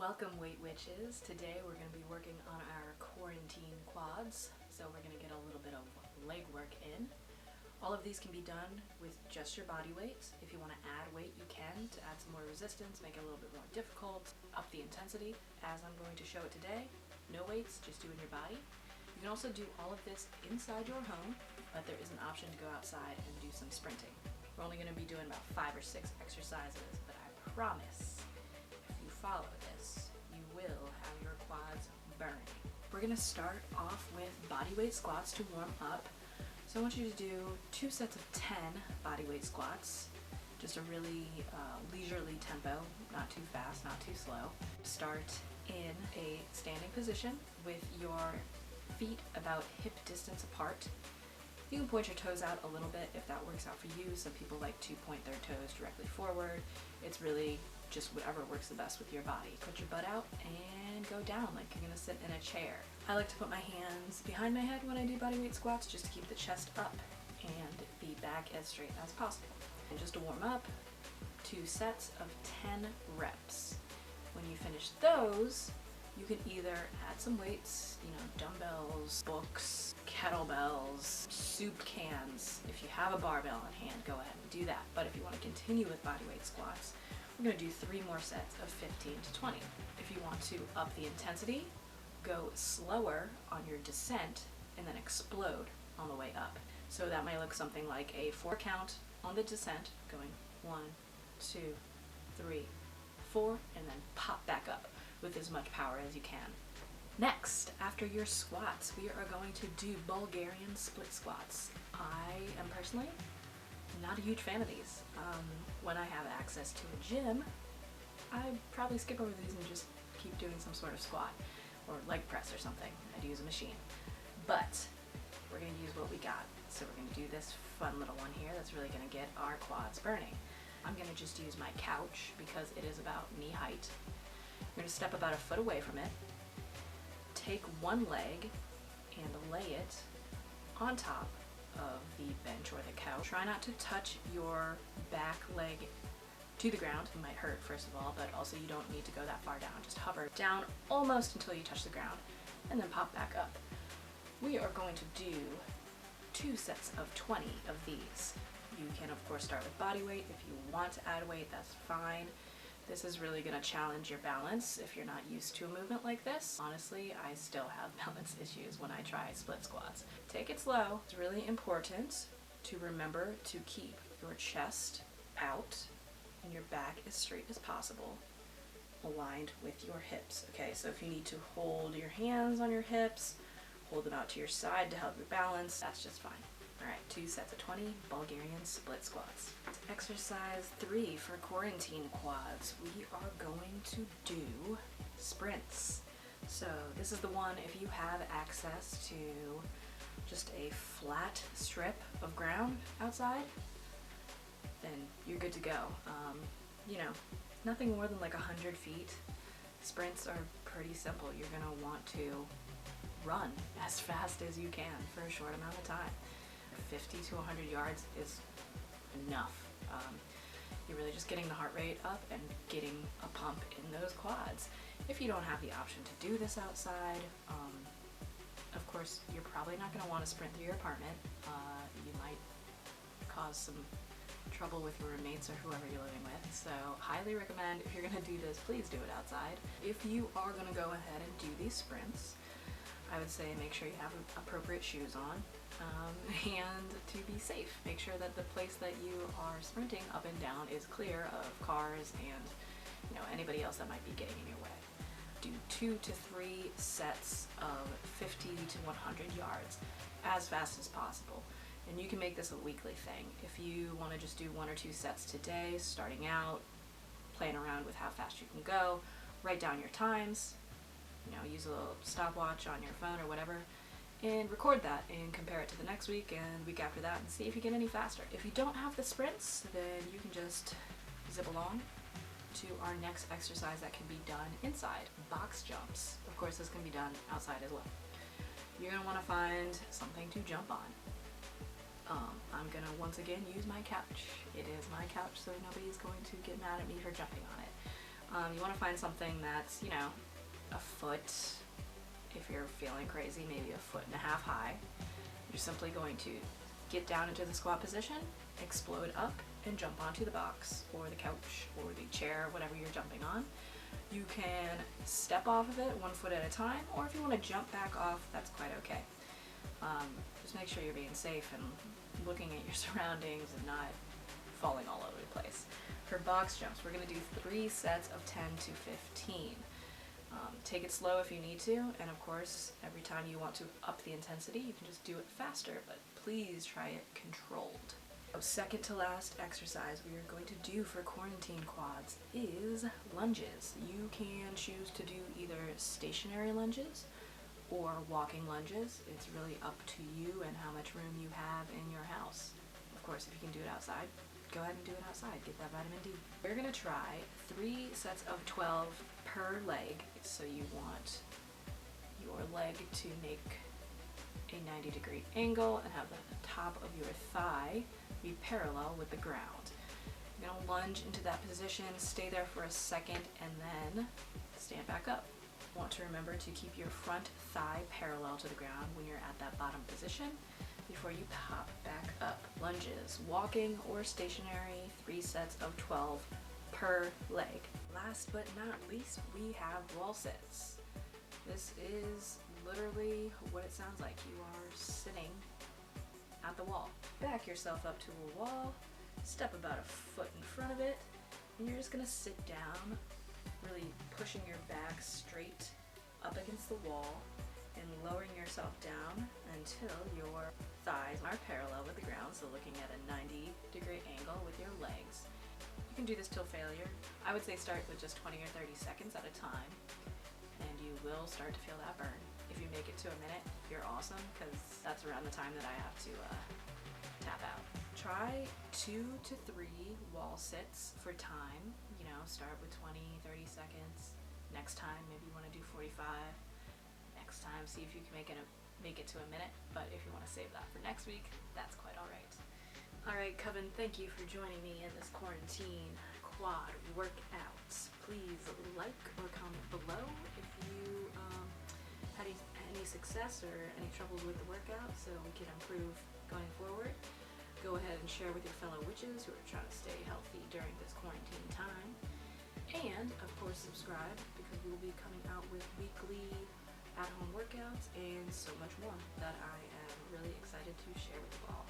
Welcome Weight Witches. Today we're going to be working on our quarantine quads, so we're going to get a little bit of leg work in. All of these can be done with just your body weight. If you want to add weight, you can to add some more resistance, make it a little bit more difficult, up the intensity. As I'm going to show it today, no weights, just doing your body. You can also do all of this inside your home, but there is an option to go outside and do some sprinting. We're only going to be doing about 5 or 6 exercises, but I promise if you follow this, you will have your quads burning. We're going to start off with bodyweight squats to warm up. So I want you to do 2 sets of 10 bodyweight squats, just a really leisurely tempo, not too fast, not too slow. Start in a standing position with your feet about hip distance apart. You can point your toes out a little bit if that works out for you. Some people like to point their toes directly forward. It's really just whatever works the best with your body. Put your butt out and go down like you're gonna sit in a chair. I like to put my hands behind my head when I do bodyweight squats just to keep the chest up and the back as straight as possible. And just to warm up, 2 sets of 10 reps. When you finish those, you can either add some weights, dumbbells, books, kettlebells, soup cans. If you have a barbell on hand, go ahead and do that. But if you want to continue with bodyweight squats, we're going to do 3 more sets of 15 to 20. If you want to up the intensity, go slower on your descent and then explode on the way up. So that might look something like a 4 count on the descent, going 1, 2, 3, 4, and then pop back up with as much power as you can. Next, after your squats, we are going to do Bulgarian split squats. I am personally not a huge fan of these. When I have access to a gym, I probably skip over these and just keep doing some sort of squat or leg press or something. I'd use a machine. But we're going to use what we got. So we're going to do this fun little one here that's really going to get our quads burning. I'm going to just use my couch because it is about knee height. I'm going to step about a foot away from it, take one leg and lay it on top of the bench or the couch. Try not to touch your back leg to the ground. It might hurt, first of all, but also you don't need to go that far down. Just hover down almost until you touch the ground and then pop back up. We are going to do 2 sets of 20 of these. You can, of course, start with body weight. If you want to add weight, that's fine. This is really going to challenge your balance if you're not used to a movement like this. Honestly, I still have balance issues when I try split squats. Take it slow. It's really important to remember to keep your chest out and your back as straight as possible, aligned with your hips. Okay, so if you need to hold your hands on your hips, hold them out to your side to help your balance, that's just fine. Alright, 2 sets of 20 Bulgarian split squats. Exercise 3 for quarantine quads. We are going to do sprints. So this is the one if you have access to just a flat strip of ground outside, then you're good to go. Nothing more than like 100 feet. Sprints are pretty simple. You're going to want to run as fast as you can for a short amount of time. 50 to 100 yards is enough. You're really just getting the heart rate up and getting a pump in those quads. If you don't have the option to do this outside, of course, you're probably not going to want to sprint through your apartment. You might cause some trouble with your roommates or whoever you're living with. So highly recommend, if you're going to do this, please do it outside. If you are going to go ahead and do these sprints, I would say make sure you have appropriate shoes on, and to be safe, make sure that the place that you are sprinting up and down is clear of cars and anybody else that might be getting in your way. Do 2 to 3 sets of 50 to 100 yards as fast as possible. And you can make this a weekly thing. If you want to just do 1 or 2 sets today, starting out, playing around with how fast you can go, write down your times, use a little stopwatch on your phone or whatever, and record that and compare it to the next week and week after that and see if you get any faster. If you don't have the sprints, then you can just zip along to our next exercise that can be done inside, box jumps. Of course, this can be done outside as well. You're going to want to find something to jump on. I'm going to once again use my couch. It is my couch, so nobody's going to get mad at me for jumping on it. You want to find something that's, you know, a foot, if you're feeling crazy, maybe a foot and a half high. You're simply going to get down into the squat position, explode up, and jump onto the box or the couch or the chair, whatever you're jumping on. You can step off of it 1 foot at a time, or if you want to jump back off, that's quite okay. Just make sure you're being safe and looking at your surroundings and not falling all over the place. For box jumps, we're going to do 3 sets of 10 to 15. Take it slow if you need to, and of course, every time you want to up the intensity, you can just do it faster, but please try it controlled. Second to last exercise we are going to do for quarantine quads is lunges. You can choose to do either stationary lunges or walking lunges. It's really up to you and how much room you have in your house. Of course, if you can do it outside, go ahead and do it outside. Get that vitamin D. We're going to try 3 sets of 12 per leg. So you want your leg to make a 90-degree angle and have the top of your thigh be parallel with the ground. You're going to lunge into that position, stay there for a second, and then stand back up. You want to remember to keep your front thigh parallel to the ground when you're at that bottom position before you pop back up. Lunges, walking or stationary, 3 sets of 12 per leg. Last but not least, we have wall sits. This is literally what it sounds like. You are sitting at the wall. Back yourself up to a wall, step about a foot in front of it, and you're just gonna sit down, really pushing your back straight up against the wall and lowering yourself down until your thighs are parallel with the ground, so looking at a 90-degree angle with your legs. You can do this till failure. I would say start with just 20 or 30 seconds at a time, and you will start to feel that burn. If you make it to a minute, you're awesome, because that's around the time that I have to tap out. Try 2 to 3 wall sits for time. You know, start with 20, 30 seconds. Next time, maybe you want to do 45. Next time, see if you can make it to a minute. But if you want to save that for next week, that's quite all right. All right, Coven, thank you for joining me in this quarantine quad workout. Please like or comment below if you had any success or any troubles with the workout so we can improve going forward. Go ahead and share with your fellow witches who are trying to stay healthy during this quarantine time. And, of course, subscribe, because we will be coming out with weekly at-home workouts and so much more that I am really excited to share with you all.